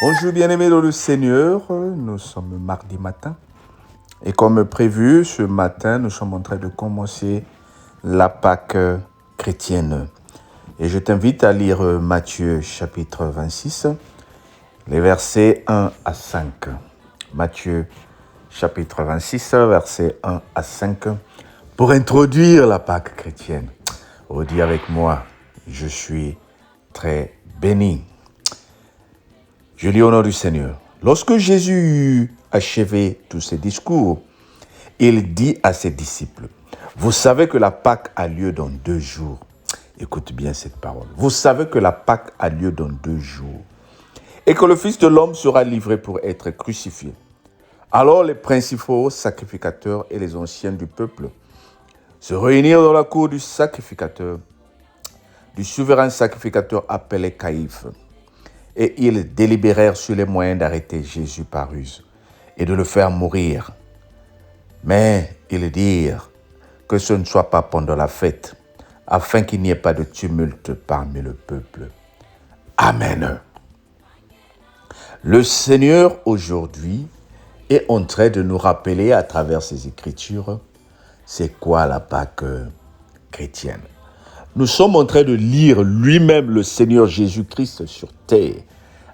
Bonjour bien-aimés dans le Seigneur, nous sommes mardi matin et comme prévu, ce matin, nous sommes en train de commencer la Pâque chrétienne. Et je t'invite à lire Matthieu chapitre 26, les versets 1 à 5. Matthieu chapitre 26, versets 1 à 5, pour introduire la Pâque chrétienne. Oh, dis avec moi, je suis très béni. Je lis au nom du Seigneur. Lorsque Jésus eut achevé tous ses discours, il dit à ses disciples, « Vous savez que la Pâque a lieu dans 2 jours. » Écoute bien cette parole. « Vous savez que la Pâque a lieu dans 2 jours. Et que le Fils de l'homme sera livré pour être crucifié. » Alors les principaux sacrificateurs et les anciens du peuple se réunirent dans la cour du sacrificateur, du souverain sacrificateur appelé Caïphe. Et ils délibérèrent sur les moyens d'arrêter Jésus par ruse et de le faire mourir. Mais ils dirent que ce ne soit pas pendant la fête, afin qu'il n'y ait pas de tumulte parmi le peuple. Amen. Le Seigneur aujourd'hui est en train de nous rappeler à travers ses Écritures, c'est quoi la Pâque chrétienne. Nous sommes en train de lire lui-même le Seigneur Jésus-Christ sur terre,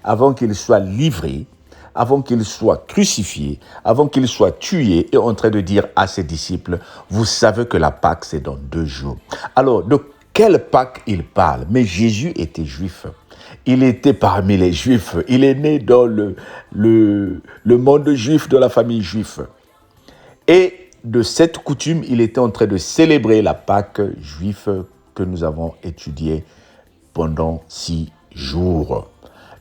avant qu'il soit livré, avant qu'il soit crucifié, avant qu'il soit tué, et en train de dire à ses disciples, vous savez que la Pâque c'est dans 2 jours. Alors, de quelle Pâque il parle? Mais Jésus était juif. Il était parmi les Juifs. Il est né dans le monde juif, de la famille juive. Et de cette coutume, il était en train de célébrer la Pâque juive que nous avons étudiée pendant 6 jours.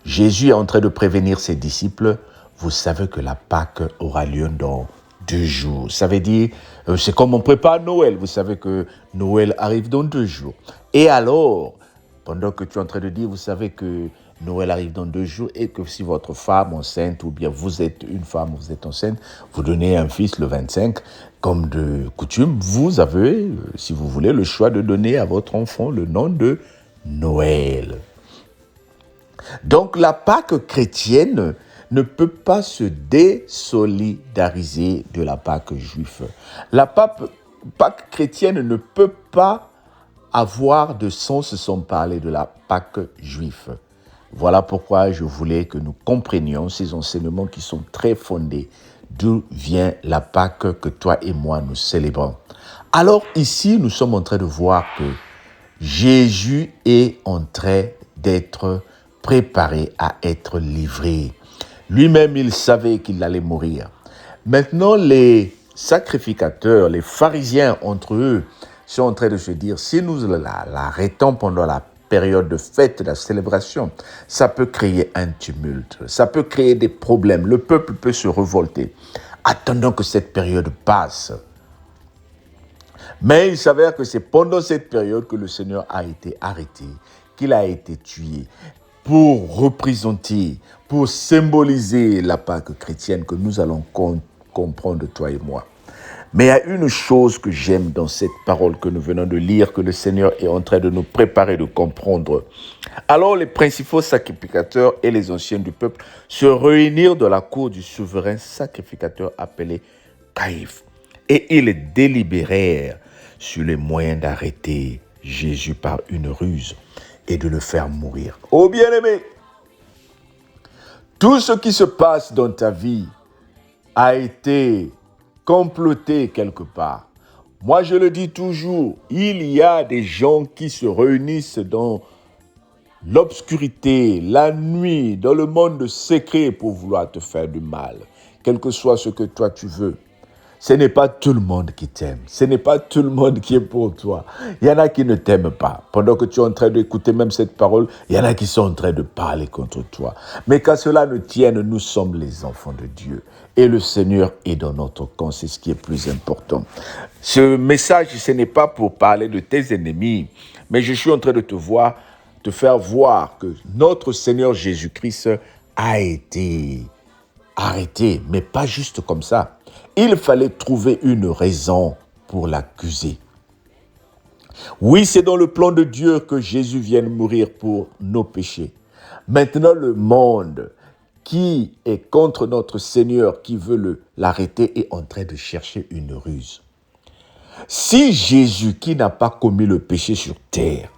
Jésus est en train de prévenir ses disciples, vous savez que la Pâque aura lieu dans 2 jours. Ça veut dire, c'est comme on prépare Noël. Vous savez que Noël arrive dans 2 jours. Et alors, pendant que tu es en train de dire, vous savez que Noël arrive dans 2 jours et que si votre femme enceinte ou bien vous êtes une femme, vous êtes enceinte, vous donnez un fils le 25, comme de coutume, vous avez, si vous voulez, le choix de donner à votre enfant le nom de Noël. Donc la Pâque chrétienne ne peut pas se désolidariser de la Pâque juive. La Pâque chrétienne ne peut pas avoir de sens sans parler de la Pâque juive. Voilà pourquoi je voulais que nous comprenions ces enseignements qui sont très fondés. D'où vient la Pâque que toi et moi nous célébrons. Alors ici, nous sommes en train de voir que Jésus est en train d'être préparé à être livré. Lui-même, il savait qu'il allait mourir. Maintenant, les sacrificateurs, les pharisiens entre eux, sont en train de se dire, si nous l'arrêtons pendant la période de fête, de la célébration, ça peut créer un tumulte, ça peut créer des problèmes, le peuple peut se révolter. Attendons que cette période passe. Mais il s'avère que c'est pendant cette période que le Seigneur a été arrêté, qu'il a été tué, pour représenter, pour symboliser la Pâque chrétienne que nous allons comprendre, toi et moi. Mais il y a une chose que j'aime dans cette parole que nous venons de lire, que le Seigneur est en train de nous préparer de comprendre. Alors les principaux sacrificateurs et les anciens du peuple se réunirent dans la cour du souverain sacrificateur appelé Caïphe. Et ils délibérèrent sur les moyens d'arrêter Jésus par une ruse et de le faire mourir. Oh bien-aimé, tout ce qui se passe dans ta vie a été comploté quelque part. Moi, je le dis toujours, il y a des gens qui se réunissent dans l'obscurité, la nuit, dans le monde secret pour vouloir te faire du mal, quel que soit ce que toi tu veux. Ce n'est pas tout le monde qui t'aime. Ce n'est pas tout le monde qui est pour toi. Il y en a qui ne t'aiment pas. Pendant que tu es en train d'écouter même cette parole, il y en a qui sont en train de parler contre toi. Mais qu'à cela ne tienne, nous sommes les enfants de Dieu. Et le Seigneur est dans notre camp. C'est ce qui est plus important. Ce message, ce n'est pas pour parler de tes ennemis. Mais je suis en train de te faire voir que notre Seigneur Jésus-Christ a été arrêté. Mais pas juste comme ça. Il fallait trouver une raison pour l'accuser. Oui, c'est dans le plan de Dieu que Jésus vienne mourir pour nos péchés. Maintenant, le monde qui est contre notre Seigneur, qui veut l'arrêter, est en train de chercher une ruse. Si Jésus, qui n'a pas commis le péché sur terre,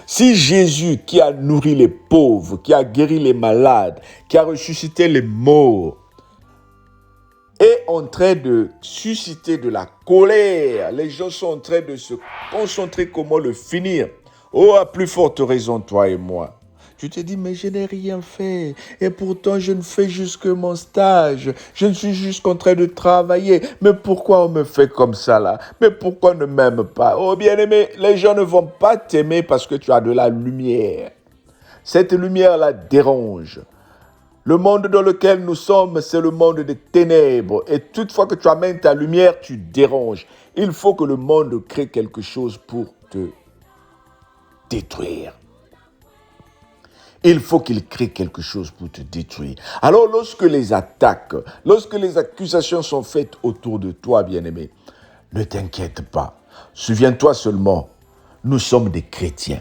si Jésus, qui a nourri les pauvres, qui a guéri les malades, qui a ressuscité les morts, est en train de susciter de la colère, les gens sont en train de se concentrer comment le finir. Oh, à plus forte raison, toi et moi. Tu te dis, mais je n'ai rien fait. Et pourtant, je ne fais juste que mon stage. Je suis juste en train de travailler. Mais pourquoi on me fait comme ça là? Mais pourquoi on ne m'aime pas? Oh bien-aimé, les gens ne vont pas t'aimer parce que tu as de la lumière. Cette lumière-là dérange. Le monde dans lequel nous sommes, c'est le monde des ténèbres. Et toutefois que tu amènes ta lumière, tu déranges. Il faut que le monde crée quelque chose pour te détruire. Il faut qu'il crée quelque chose pour te détruire. Alors lorsque les attaques, lorsque les accusations sont faites autour de toi, bien-aimé, ne t'inquiète pas. Souviens-toi seulement, nous sommes des chrétiens.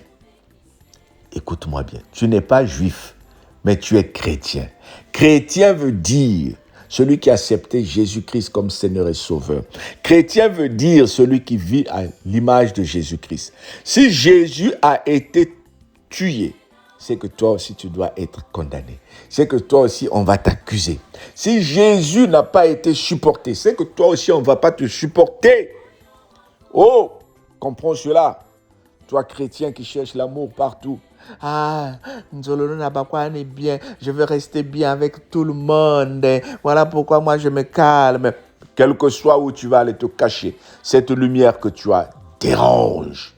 Écoute-moi bien, tu n'es pas juif, mais tu es chrétien. Chrétien veut dire celui qui a accepté Jésus-Christ comme Seigneur et Sauveur. Chrétien veut dire celui qui vit à l'image de Jésus-Christ. Si Jésus a été tué, c'est que toi aussi tu dois être condamné. C'est que toi aussi on va t'accuser. Si Jésus n'a pas été supporté, c'est que toi aussi on ne va pas te supporter. Oh, comprends cela. Toi chrétien qui cherche l'amour partout. Ah, Nzololo Nabakwa est bien. Je veux rester bien avec tout le monde. Voilà pourquoi moi je me calme. Quel que soit où tu vas aller te cacher, cette lumière que tu as dérange.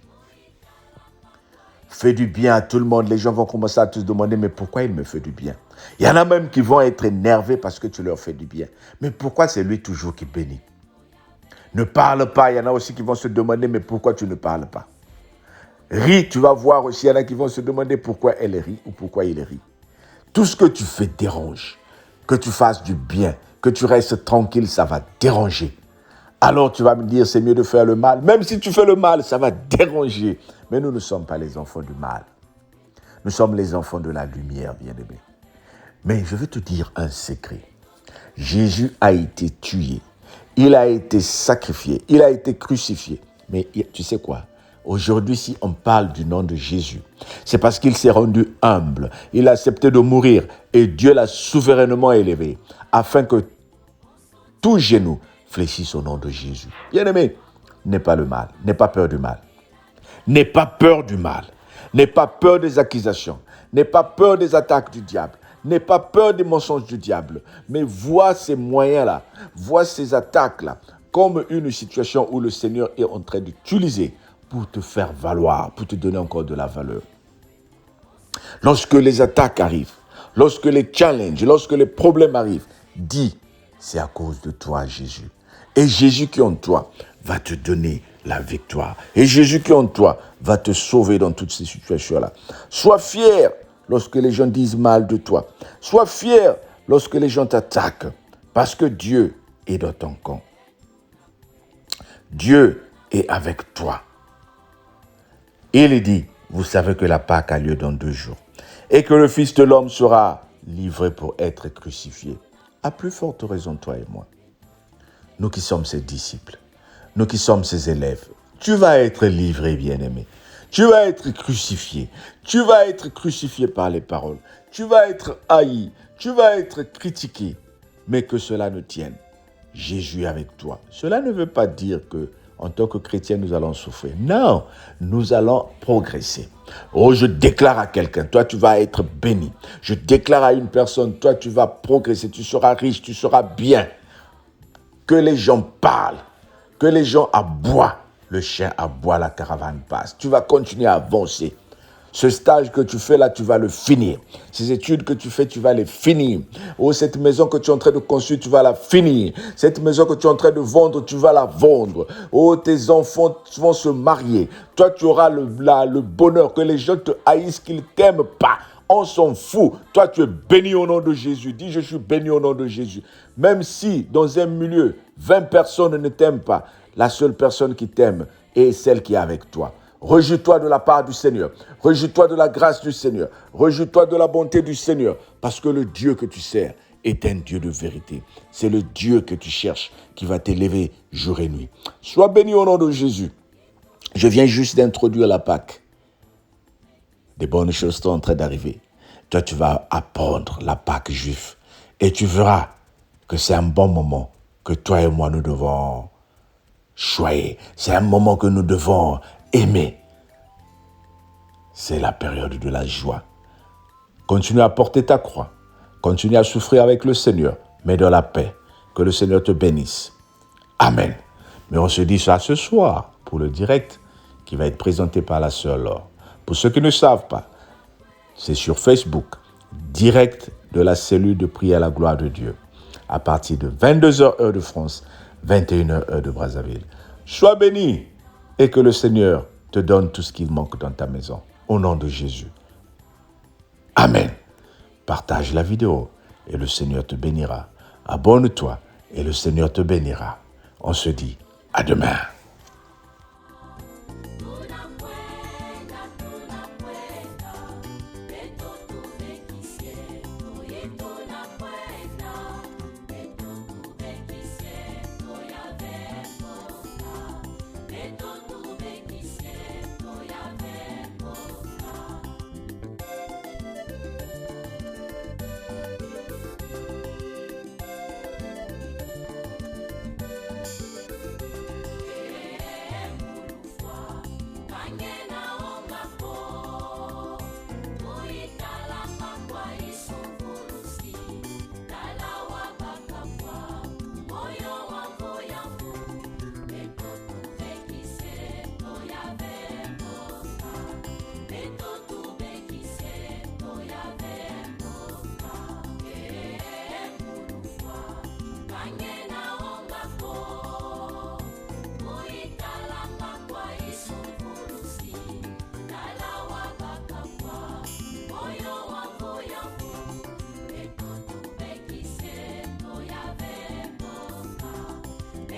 Fais du bien à tout le monde. Les gens vont commencer à te demander, mais pourquoi il me fait du bien? Il y en a même qui vont être énervés parce que tu leur fais du bien. Mais pourquoi c'est lui toujours qui bénit? Ne parle pas. Il y en a aussi qui vont se demander, mais pourquoi tu ne parles pas? Ris, tu vas voir aussi, il y en a qui vont se demander pourquoi elle rit ou pourquoi il rit. Tout ce que tu fais dérange. Que tu fasses du bien, que tu restes tranquille, ça va déranger. Alors tu vas me dire, c'est mieux de faire le mal. Même si tu fais le mal, ça va déranger. Mais nous ne sommes pas les enfants du mal. Nous sommes les enfants de la lumière, bien-aimés. Mais je veux te dire un secret. Jésus a été tué. Il a été sacrifié. Il a été crucifié. Mais tu sais quoi? Aujourd'hui, si on parle du nom de Jésus, c'est parce qu'il s'est rendu humble. Il a accepté de mourir et Dieu l'a souverainement élevé afin que tout genou fléchisse au nom de Jésus. Bien-aimé, n'aie pas le mal, n'aie pas peur du mal. N'aie pas peur du mal. N'aie pas peur des accusations. N'aie pas peur des attaques du diable. N'aie pas peur des mensonges du diable. Mais vois ces moyens-là, vois ces attaques-là comme une situation où le Seigneur est en train d'utiliser pour te faire valoir, pour te donner encore de la valeur. Lorsque les attaques arrivent, lorsque les challenges, lorsque les problèmes arrivent, dis, c'est à cause de toi, Jésus. Et Jésus qui est en toi va te donner la victoire. Et Jésus qui est en toi va te sauver dans toutes ces situations-là. Sois fier lorsque les gens disent mal de toi. Sois fier lorsque les gens t'attaquent, parce que Dieu est dans ton camp. Dieu est avec toi. Il dit, vous savez que la Pâque a lieu dans 2 jours et que le Fils de l'homme sera livré pour être crucifié. À plus forte raison, toi et moi. Nous qui sommes ses disciples, nous qui sommes ses élèves, tu vas être livré, bien-aimé. Tu vas être crucifié. Tu vas être crucifié par les paroles. Tu vas être haï. Tu vas être critiqué. Mais que cela ne tienne. Jésus est avec toi. Cela ne veut pas dire que en tant que chrétien, nous allons souffrir. Non, nous allons progresser. Oh, je déclare à quelqu'un, toi, tu vas être béni. Je déclare à une personne, toi, tu vas progresser, tu seras riche, tu seras bien. Que les gens parlent, que les gens aboient. Le chien aboie, la caravane passe. Tu vas continuer à avancer. Ce stage que tu fais là, tu vas le finir. Ces études que tu fais, tu vas les finir. Oh, cette maison que tu es en train de construire, tu vas la finir. Cette maison que tu es en train de vendre, tu vas la vendre. Oh, tes enfants vont se marier. Toi, tu auras le bonheur, que les gens te haïssent, qu'ils ne t'aiment pas. On s'en fout. Toi, tu es béni au nom de Jésus. Dis, je suis béni au nom de Jésus. Même si, dans un milieu, 20 personnes ne t'aiment pas, la seule personne qui t'aime est celle qui est avec toi. Réjouis-toi de la part du Seigneur. Réjouis-toi de la grâce du Seigneur. Réjouis-toi de la bonté du Seigneur. Parce que le Dieu que tu sers est un Dieu de vérité. C'est le Dieu que tu cherches qui va t'élever jour et nuit. Sois béni au nom de Jésus. Je viens juste d'introduire la Pâque. Des bonnes choses sont en train d'arriver. Toi, tu vas apprendre la Pâque juive. Et tu verras que c'est un bon moment que toi et moi, nous devons choyer. C'est un moment que nous devons aimer. C'est la période de la joie. Continue à porter ta croix. Continue à souffrir avec le Seigneur, mais dans la paix. Que le Seigneur te bénisse. Amen. Mais on se dit ça ce soir pour le direct qui va être présenté par la sœur Laure. Pour ceux qui ne savent pas, c'est sur Facebook, direct de la cellule de prière à la gloire de Dieu, à partir de 22h heure de France, 21h heure de Brazzaville. Sois béni et que le Seigneur te donne tout ce qu'il manque dans ta maison. Au nom de Jésus. Amen. Partage la vidéo et le Seigneur te bénira. Abonne-toi et le Seigneur te bénira. On se dit à demain.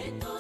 Esto